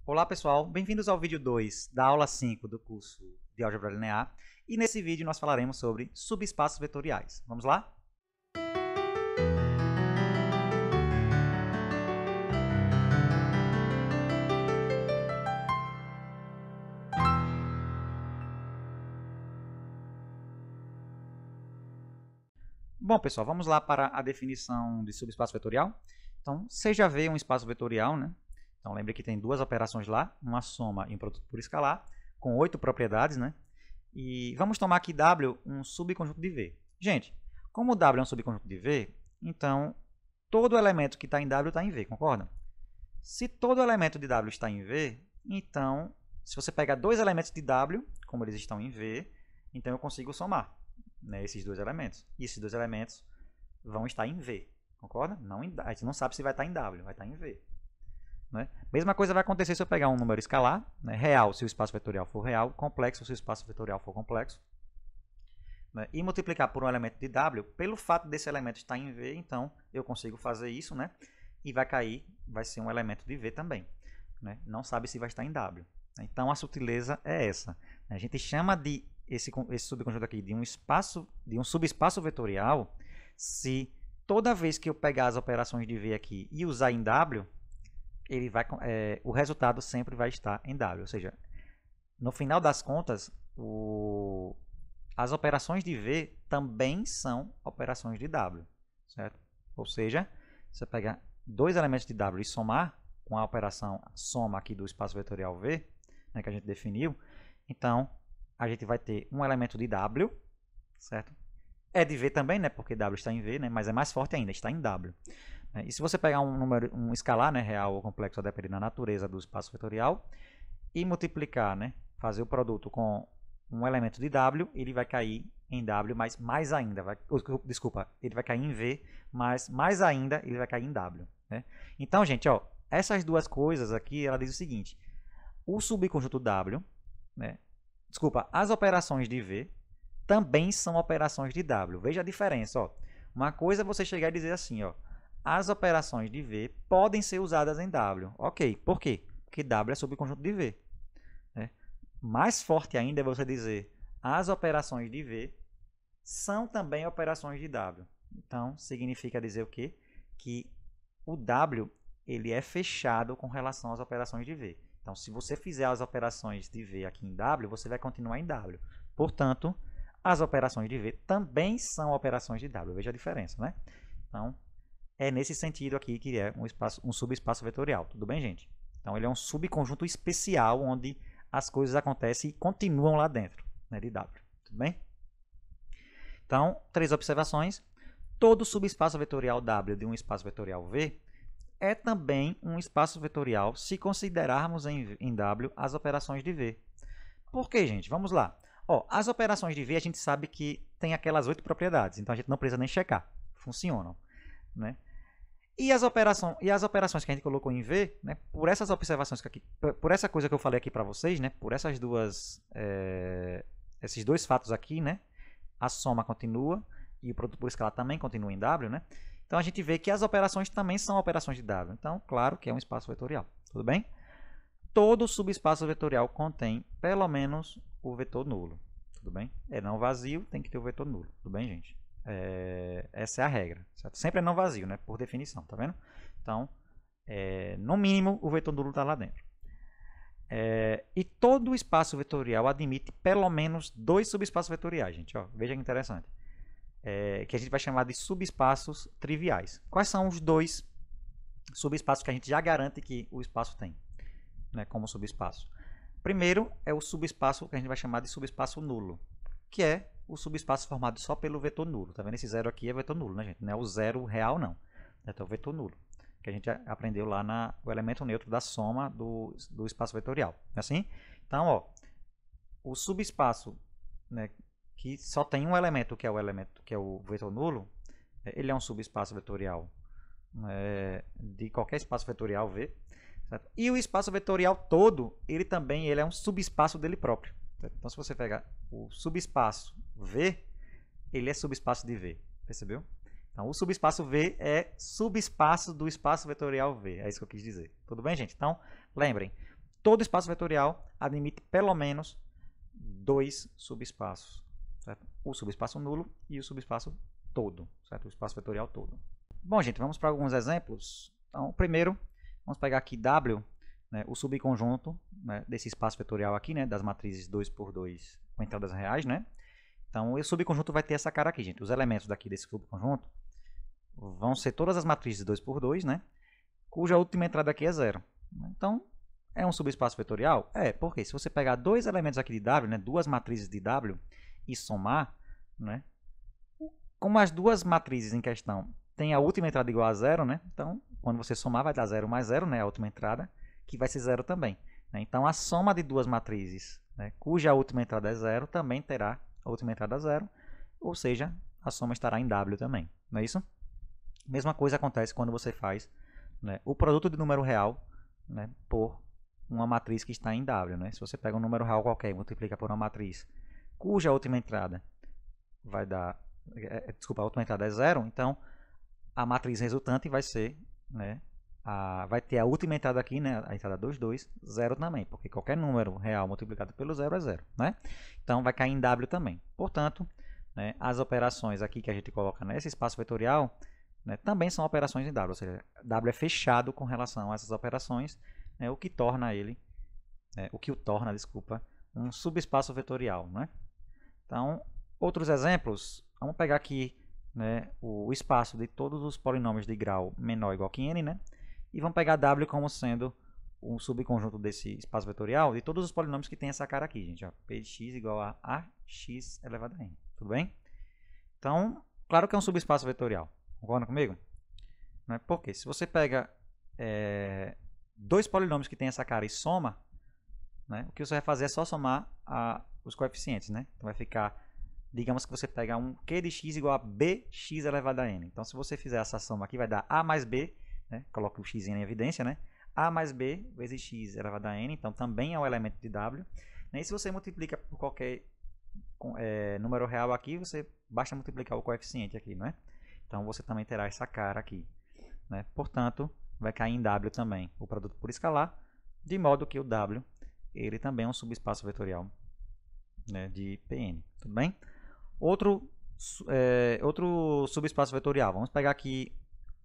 Olá pessoal, bem-vindos ao vídeo 2 da aula 5 do curso de Álgebra Linear, e nesse vídeo nós falaremos sobre subespaços vetoriais. Vamos lá? Bom pessoal, vamos lá para a definição de subespaço vetorial. Então, você já vê um espaço vetorial, né? Então, lembre que tem duas operações lá, uma soma e um produto por escalar, com 8 propriedades, né? E vamos tomar aqui W um subconjunto de V. Gente, como W é um subconjunto de V, então todo elemento que está em W está em V, concorda? Se todo elemento de W está em V, então, se você pegar dois elementos de W, como eles estão em V, então eu consigo somar, né, esses dois elementos. E esses dois elementos vão estar em V, concorda? Não em, a gente não sabe se vai estar em W, vai estar em V. Né? Mesma coisa vai acontecer se eu pegar um número escalar, né, real se o espaço vetorial for real, complexo se o espaço vetorial for complexo, né, e multiplicar por um elemento de W, pelo fato desse elemento estar em V, então eu consigo fazer isso, né, e vai cair, vai ser um elemento de V também. Né? Não sabe se vai estar em W. Então a sutileza é essa. A gente chama de esse subconjunto aqui de um subespaço vetorial se toda vez que eu pegar as operações de V aqui e usar em W, ele vai, o resultado sempre vai estar em W. Ou seja, no final das contas, as operações de V também são operações de W. Certo? Ou seja, você pega dois elementos de W e somar com a operação soma aqui do espaço vetorial V, né, que a gente definiu, então a gente vai ter um elemento de W, certo? É de V também, né, porque W está em V, né, mas é mais forte ainda, está em W. E se você pegar um número, um escalar, né, real ou complexo, a depender da natureza do espaço vetorial, e multiplicar, né, fazer o produto com um elemento de W, ele vai cair em W, mas mais ainda, desculpa, ele vai cair em V, mas mais ainda ele vai cair em W. Né? Então, gente, ó, essas duas coisas aqui, ela diz o seguinte: o subconjunto W, né, desculpa, as operações de V também são operações de W. Veja a diferença, ó. Uma coisa é você chegar e dizer assim, ó, as operações de V podem ser usadas em W. Ok, por quê? Porque W é subconjunto de V. Né? Mais forte ainda é você dizer as operações de V são também operações de W. Então, significa dizer o quê? Que o W ele é fechado com relação às operações de V. Então, se você fizer as operações de V aqui em W, você vai continuar em W. Portanto, as operações de V também são operações de W. Veja a diferença, né? Então, é nesse sentido aqui que é um subespaço vetorial. Tudo bem, gente? Então, ele é um subconjunto especial onde as coisas acontecem e continuam lá dentro, né, de W. Tudo bem? Então, três observações. Todo subespaço vetorial W de um espaço vetorial V é também um espaço vetorial se considerarmos em W as operações de V. Por quê, gente? Vamos lá. Ó, as operações de V a gente sabe que tem aquelas 8 propriedades, então a gente não precisa nem checar. Funcionam. Né? E as operações que a gente colocou em V, né, por essas observações que aqui, por essa coisa que eu falei aqui para vocês, né, por essas esses dois fatos aqui, né, a soma continua e o produto por escalar também continua em W, né? Então a gente vê que as operações também são operações de W. Então, claro que é um espaço vetorial. Tudo bem? Todo subespaço vetorial contém pelo menos o vetor nulo. Tudo bem? É não vazio, tem que ter o vetor nulo. Tudo bem, gente? Essa é a regra. Certo? Sempre é não vazio, né? Por definição. Tá vendo? Então, no mínimo, o vetor nulo está lá dentro. E todo espaço vetorial admite pelo menos dois subespaços vetoriais, gente. Ó, veja que interessante. Que a gente vai chamar de subespaços triviais. Quais são os dois subespaços que a gente já garante que o espaço tem, né, como subespaço? Primeiro é o subespaço que a gente vai chamar de subespaço nulo, que é o subespaço formado só pelo vetor nulo. Tá vendo? Esse zero aqui é vetor nulo, né, gente? Não é o zero real, não. É o vetor nulo, que a gente aprendeu lá no elemento neutro da soma do espaço vetorial. É assim? Então, ó, o subespaço, né, que só tem um elemento, que é o vetor nulo, ele é um subespaço vetorial de qualquer espaço vetorial V. Certo? E o espaço vetorial todo, ele é um subespaço dele próprio. Certo? Então, se você pegar o subespaço V, ele é subespaço de V. Percebeu? Então, o subespaço V é subespaço do espaço vetorial V. É isso que eu quis dizer. Tudo bem, gente? Então, lembrem, todo espaço vetorial admite pelo menos dois subespaços, certo? O subespaço nulo e o subespaço todo, certo? O espaço vetorial todo. Bom, gente, vamos para alguns exemplos. Então, primeiro, vamos pegar aqui W, né, o subconjunto, né, desse espaço vetorial aqui, né, das matrizes 2 por 2 com entradas reais, né? Então, o subconjunto vai ter essa cara aqui, gente. Os elementos daqui desse subconjunto vão ser todas as matrizes 2 por 2, né? Cuja última entrada aqui é 0. Então, é um subespaço vetorial? É, porque se você pegar dois elementos aqui de W, né, duas matrizes de W, e somar, né, como as duas matrizes em questão têm a última entrada igual a 0, né, então, quando você somar, vai dar 0 mais 0, né, a última entrada, que vai ser 0 também. Né? Então, a soma de duas matrizes, né, cuja última entrada é 0, também terá a última entrada 0, ou seja, a soma estará em W também, não é isso? Mesma coisa acontece quando você faz, né, o produto de número real, né, por uma matriz que está em W. Né? Se você pega um número real qualquer e multiplica por uma matriz cuja última entrada vai dar, desculpa, a última entrada é 0, então a matriz resultante vai ser, né, vai ter a última entrada aqui, né, a entrada 2, 2, 0 também, porque qualquer número real multiplicado pelo 0 é 0. Né? Então vai cair em W também. Portanto, né, as operações aqui que a gente coloca nesse espaço vetorial, né, também são operações em W, ou seja, W é fechado com relação a essas operações, né, o que torna ele, desculpa, um subespaço vetorial. Né? Então, outros exemplos, vamos pegar aqui, né, o espaço de todos os polinômios de grau menor ou igual que n, né, e vamos pegar W como sendo um subconjunto desse espaço vetorial de todos os polinômios que tem essa cara aqui, gente. Ó, P de x igual a ax elevado a n. Tudo bem? Então, claro que é um subespaço vetorial. Concorda comigo? Né? Porque se você pega dois polinômios que tem essa cara e soma, né, o que você vai fazer é só somar os coeficientes. Né? Então vai ficar, digamos que você pega um q de x igual a bx elevado a n. Então se você fizer essa soma aqui, vai dar a mais b, né? Coloque o x em evidência, né? A mais b vezes x elevado a n, então também é um elemento de W. E se você multiplica por qualquer número real aqui, você basta multiplicar o coeficiente aqui, né? Então você também terá essa cara aqui. Né? Portanto, vai cair em W também o produto por escalar, de modo que o W ele também é um subespaço vetorial, né, de Pn. Tudo bem? Outro subespaço vetorial. Vamos pegar aqui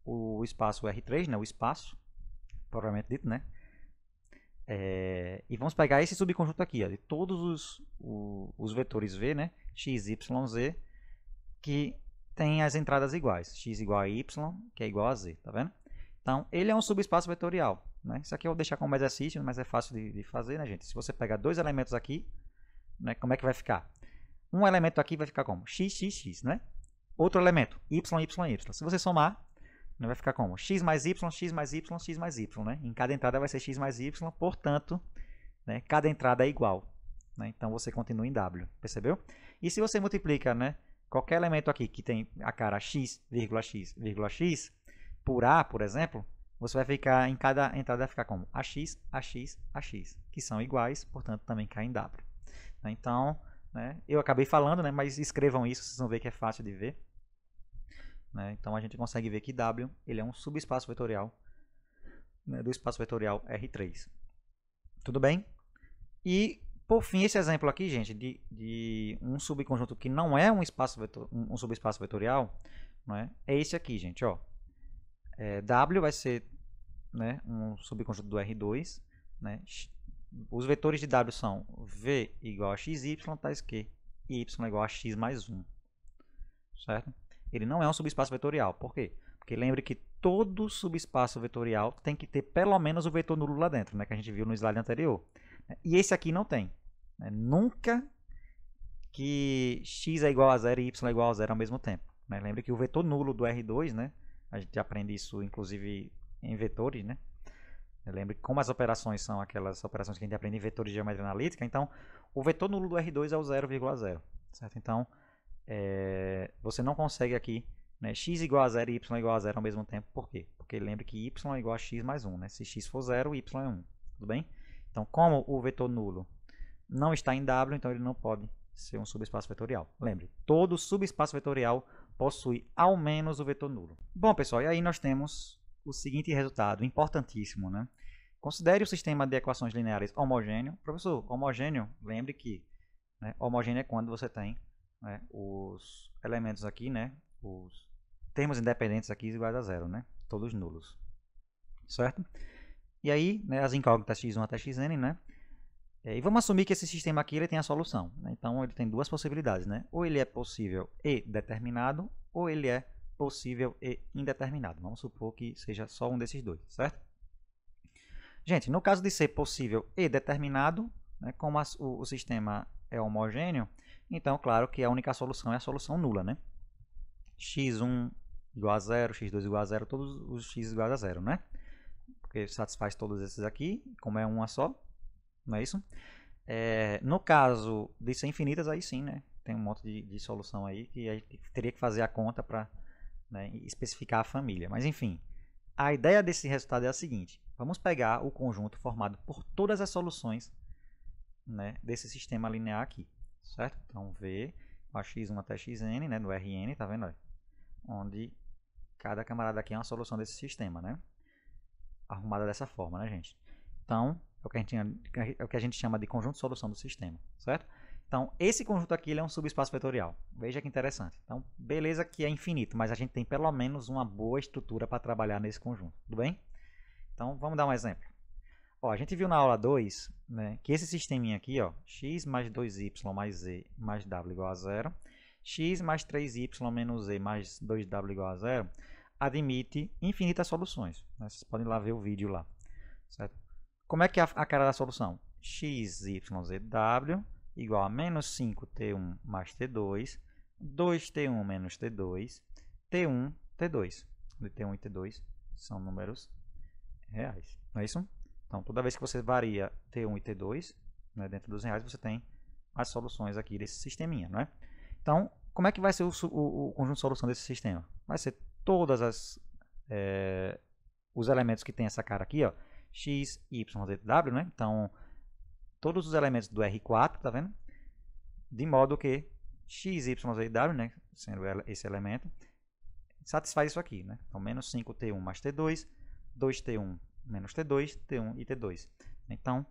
o espaço R3, né, o espaço, propriamente dito, né? E vamos pegar esse subconjunto aqui, ó, de todos os vetores V, né, x, y, z, que tem as entradas iguais, x igual a y, que é igual a z, tá vendo? Então, ele é um subespaço vetorial. Né? Isso aqui eu vou deixar como exercício, mas é fácil de fazer, né, gente? Se você pegar dois elementos aqui, né, como é que vai ficar? Um elemento aqui vai ficar como? X, x, x, né? Outro elemento, y, y, y. Se você somar, né, vai ficar como? X mais y, x mais y, x mais y, né? Em cada entrada vai ser x mais y, portanto, né, cada entrada é igual. Né? Então, você continua em W, percebeu? E se você multiplica, né, qualquer elemento aqui que tem a cara x, x, x, por A, por exemplo, você vai ficar, em cada entrada vai ficar como AX, AX, AX, que são iguais, portanto também cai em W. Então, né, eu acabei falando, né, mas escrevam isso, vocês vão ver que é fácil de ver. Né? Então a gente consegue ver que W ele é um subespaço vetorial, né, do espaço vetorial R3. Tudo bem? E, por fim, esse exemplo aqui, gente, de um subconjunto que não é um subespaço vetorial, né, é esse aqui, gente. Ó. W vai ser, né, um subconjunto do R2. Né? Os vetores de W são V igual a XY, tais que Y igual a X mais 1. Certo? Ele não é um subespaço vetorial. Por quê? Porque lembre que todo subespaço vetorial tem que ter pelo menos o vetor nulo lá dentro, né, que a gente viu no slide anterior. E esse aqui não tem. Né? Nunca que x é igual a 0 e y é igual a 0 ao mesmo tempo. Né? Lembre que o vetor nulo do R2, né, a gente aprende isso inclusive em vetores. Né? Lembre que como as operações são aquelas operações que a gente aprende em vetores de geometria analítica, então o vetor nulo do R2 é o 0,0. Certo? Então, você não consegue aqui, né, x igual a 0 e y igual a 0 ao mesmo tempo. Por quê? Porque lembre que y é igual a x mais 1. Né? Se x for 0, y é 1. Tudo bem? Então, como o vetor nulo não está em W, então ele não pode ser um subespaço vetorial. Lembre, todo subespaço vetorial possui ao menos o vetor nulo. Bom, pessoal, e aí nós temos o seguinte resultado, importantíssimo. Né? Considere o sistema de equações lineares homogêneo. Professor, homogêneo, lembre que, né, homogêneo é quando você tem, né, os elementos aqui, né, os termos independentes aqui iguais a zero, né, todos nulos, certo? E aí, né, as incógnitas x1 até xn, né, e vamos assumir que esse sistema aqui ele tem a solução, né? Então ele tem duas possibilidades, né? Ou ele é possível e determinado, ou ele é possível e indeterminado. Vamos supor que seja só um desses dois, certo? Gente, no caso de ser possível e determinado, né, como o sistema é homogêneo, então claro que a única solução é a solução nula, né? x1 igual a zero, x2 igual a zero, todos os x iguais a zero, né? Porque satisfaz todos esses aqui, como é uma só. Não é isso? No caso de ser infinitas, aí sim, né? Tem um monte de solução aí que a gente teria que fazer a conta para, né, especificar a família. Mas enfim, a ideia desse resultado é a seguinte. Vamos pegar o conjunto formado por todas as soluções, né, desse sistema linear aqui. Certo? Então, V, x1 até xn, né, do Rn, tá vendo? Onde cada camarada aqui é uma solução desse sistema, né? Arrumada dessa forma, né, gente? Então, é o que a gente chama de conjunto de solução do sistema, certo? Então, esse conjunto aqui ele é um subespaço vetorial. Veja que interessante. Então, beleza que é infinito, mas a gente tem pelo menos uma boa estrutura para trabalhar nesse conjunto, tudo bem? Então, vamos dar um exemplo. Ó, a gente viu na aula 2, né, que esse sisteminha aqui, ó, x mais 2y mais z mais w igual a zero, x mais 3y menos z mais 2w igual a zero, admite infinitas soluções. Né? Vocês podem lá ver o vídeo lá, certo? Como é que é a cara da solução? x, y, z, w igual a menos 5t1 mais t2, 2t1 menos t2, t1, t2. Onde t1 e t2 são números reais. Não é isso? Então, toda vez que você varia t1 e t2, né, dentro dos reais, você tem as soluções aqui desse sisteminha. Não é? Então, como é que vai ser o conjunto de solução desse sistema? Vai ser todas os elementos que tem essa cara aqui, ó, x, y, z, w, né? Então, todos os elementos do R4, tá vendo? De modo que x, y, z, w, né? Sendo esse elemento, satisfaz isso aqui, né? Então, menos 5t1 mais t2, 2t1 menos t2, t1 e t2. Então,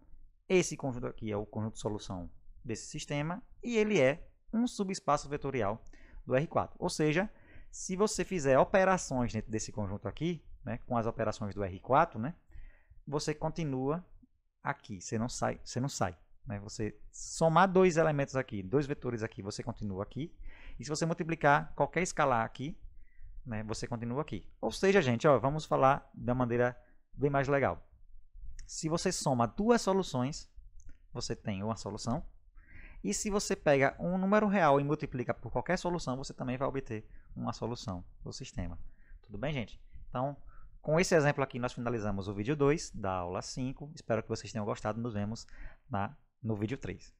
esse conjunto aqui é o conjunto de solução desse sistema e ele é um subespaço vetorial do R4. Ou seja, se você fizer operações dentro desse conjunto aqui, né, com as operações do R4, né, você continua aqui, você não sai. Né? Você somar dois elementos aqui, dois vetores aqui, você continua aqui. E se você multiplicar qualquer escalar aqui, né, você continua aqui. Ou seja, gente, ó, vamos falar da maneira bem mais legal. Se você soma duas soluções, você tem uma solução. E se você pega um número real e multiplica por qualquer solução, você também vai obter uma solução do sistema. Tudo bem, gente? Então, com esse exemplo aqui, nós finalizamos o vídeo 2 da aula 5. Espero que vocês tenham gostado. Nos vemos no vídeo 3.